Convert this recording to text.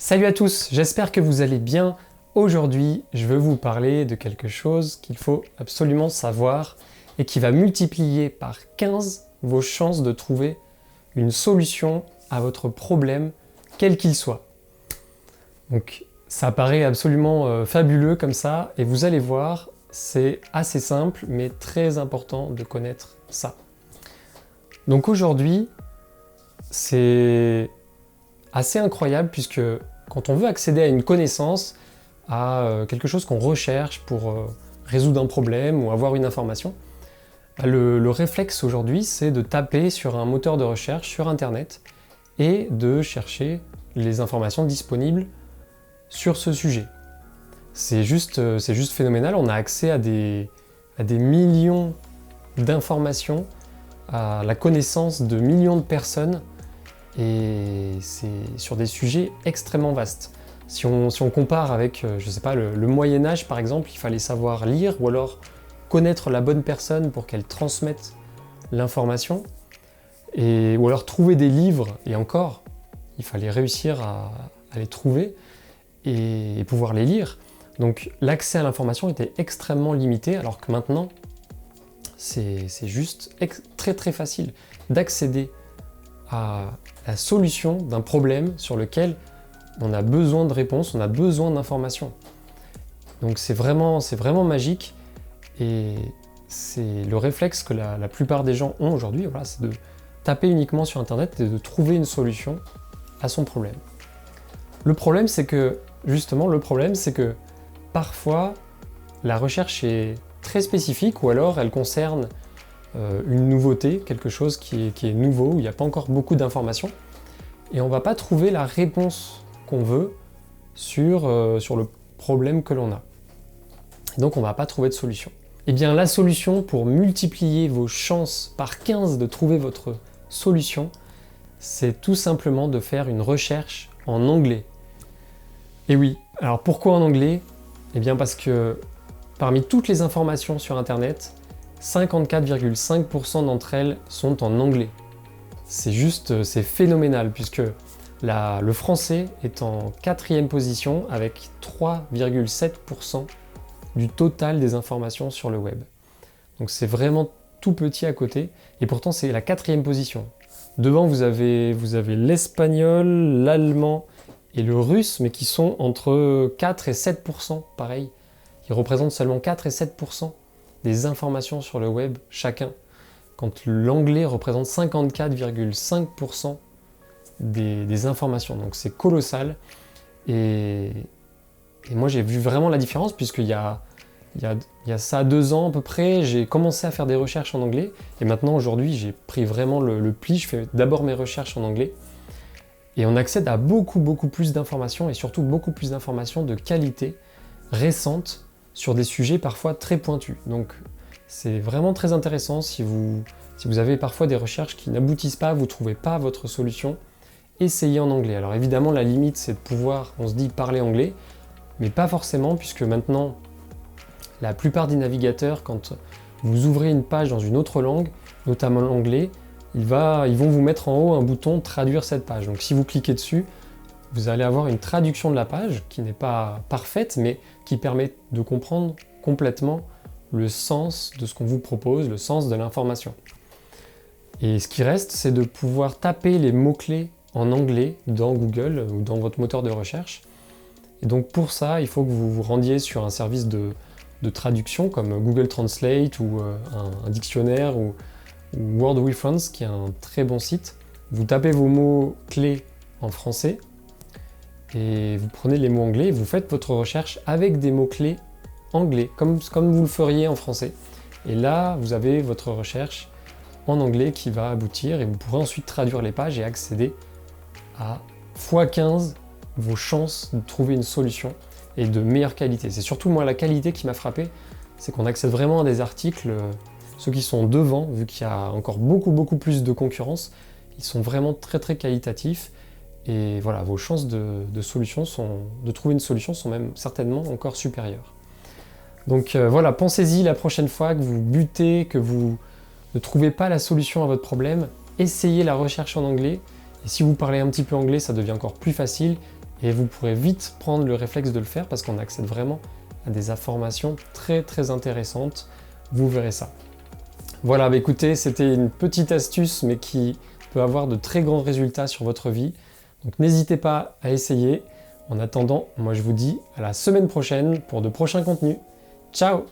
Salut à tous, j'espère que vous allez bien. Aujourd'hui, je veux vous parler de quelque chose qu'il faut absolument savoir et qui va multiplier par 15 vos chances de trouver une solution à votre problème, quel qu'il soit. Donc, ça paraît absolument fabuleux comme ça, et vous allez voir, c'est assez simple, mais très important de connaître ça. Donc aujourd'hui, c'est assez incroyable puisque quand on veut accéder à une connaissance, à quelque chose qu'on recherche pour résoudre un problème ou avoir une information, le réflexe aujourd'hui, c'est de taper sur un moteur de recherche sur Internet et de chercher les informations disponibles sur ce sujet. C'est juste phénoménal, on a accès à des millions d'informations, à la connaissance de millions de personnes, et c'est sur des sujets extrêmement vastes. Si on compare avec, je sais pas, le Moyen-Âge par exemple, il fallait savoir lire ou alors connaître la bonne personne pour qu'elle transmette l'information, ou alors trouver des livres, et encore, il fallait réussir à les trouver et pouvoir les lire. Donc l'accès à l'information était extrêmement limité, alors que maintenant, c'est juste très très facile d'accéder à la solution d'un problème sur lequel on a besoin de réponses, on a besoin d'informations. Donc c'est vraiment magique, et c'est le réflexe que la plupart des gens ont aujourd'hui, voilà, c'est de taper uniquement sur Internet et de trouver une solution à son problème. Le problème c'est que parfois la recherche est très spécifique, ou alors elle concerne une nouveauté, quelque chose qui est nouveau, où il n'y a pas encore beaucoup d'informations, et on ne va pas trouver la réponse qu'on veut sur le problème que l'on a. Et donc on ne va pas trouver de solution. Et bien la solution pour multiplier vos chances par 15 de trouver votre solution, c'est tout simplement de faire une recherche en anglais. Et oui, alors pourquoi en anglais ? Eh bien parce que parmi toutes les informations sur Internet, 54,5% d'entre elles sont en anglais. C'est phénoménal, puisque le français est en 4e position avec 3,7% du total des informations sur le web. Donc c'est vraiment tout petit à côté, et pourtant c'est la 4e position. Devant vous avez l'espagnol, l'allemand et le russe, mais qui sont entre 4 et 7%, pareil. Ils représentent seulement 4 et 7% des informations sur le web chacun, quand l'anglais représente 54,5% des informations. Donc c'est colossal, et moi j'ai vu vraiment la différence, puisqu'il y a ça 2 ans à peu près, j'ai commencé à faire des recherches en anglais, et maintenant aujourd'hui j'ai pris vraiment le pli, je fais d'abord mes recherches en anglais, et on accède à beaucoup plus d'informations, et surtout beaucoup plus d'informations de qualité, récentes, sur des sujets parfois très pointus. Donc c'est vraiment très intéressant si vous avez parfois des recherches qui n'aboutissent pas, vous ne trouvez pas votre solution, essayez en anglais. Alors évidemment la limite c'est de pouvoir, on se dit, parler anglais, mais pas forcément, puisque maintenant la plupart des navigateurs, quand vous ouvrez une page dans une autre langue, notamment l'anglais, ils vont vous mettre en haut un bouton traduire cette page. Donc si vous cliquez dessus, vous allez avoir une traduction de la page qui n'est pas parfaite, mais qui permet de comprendre complètement le sens de ce qu'on vous propose, le sens de l'information. Et ce qui reste, c'est de pouvoir taper les mots-clés en anglais dans Google ou dans votre moteur de recherche. Et donc pour ça, il faut que vous vous rendiez sur un service de traduction comme Google Translate ou un dictionnaire ou Word with Friends, qui est un très bon site. Vous tapez vos mots-clés en français, et vous prenez les mots anglais et vous faites votre recherche avec des mots-clés anglais, comme vous le feriez en français. Et là, vous avez votre recherche en anglais qui va aboutir, et vous pourrez ensuite traduire les pages et accéder à x15 vos chances de trouver une solution, et de meilleure qualité. C'est surtout moi la qualité qui m'a frappé, c'est qu'on accède vraiment à des articles, ceux qui sont devant, vu qu'il y a encore beaucoup plus de concurrence, ils sont vraiment très qualitatifs. Et voilà, vos chances de trouver une solution sont même certainement encore supérieures. Donc voilà, pensez-y la prochaine fois que vous butez, que vous ne trouvez pas la solution à votre problème, essayez la recherche en anglais. Et si vous parlez un petit peu anglais, ça devient encore plus facile. et vous pourrez vite prendre le réflexe de le faire parce qu'on accède vraiment à des informations très très intéressantes. Vous verrez ça. Voilà, bah écoutez, c'était une petite astuce mais qui peut avoir de très grands résultats sur votre vie. Donc n'hésitez pas à essayer. En attendant, moi je vous dis à la semaine prochaine pour de prochains contenus. Ciao!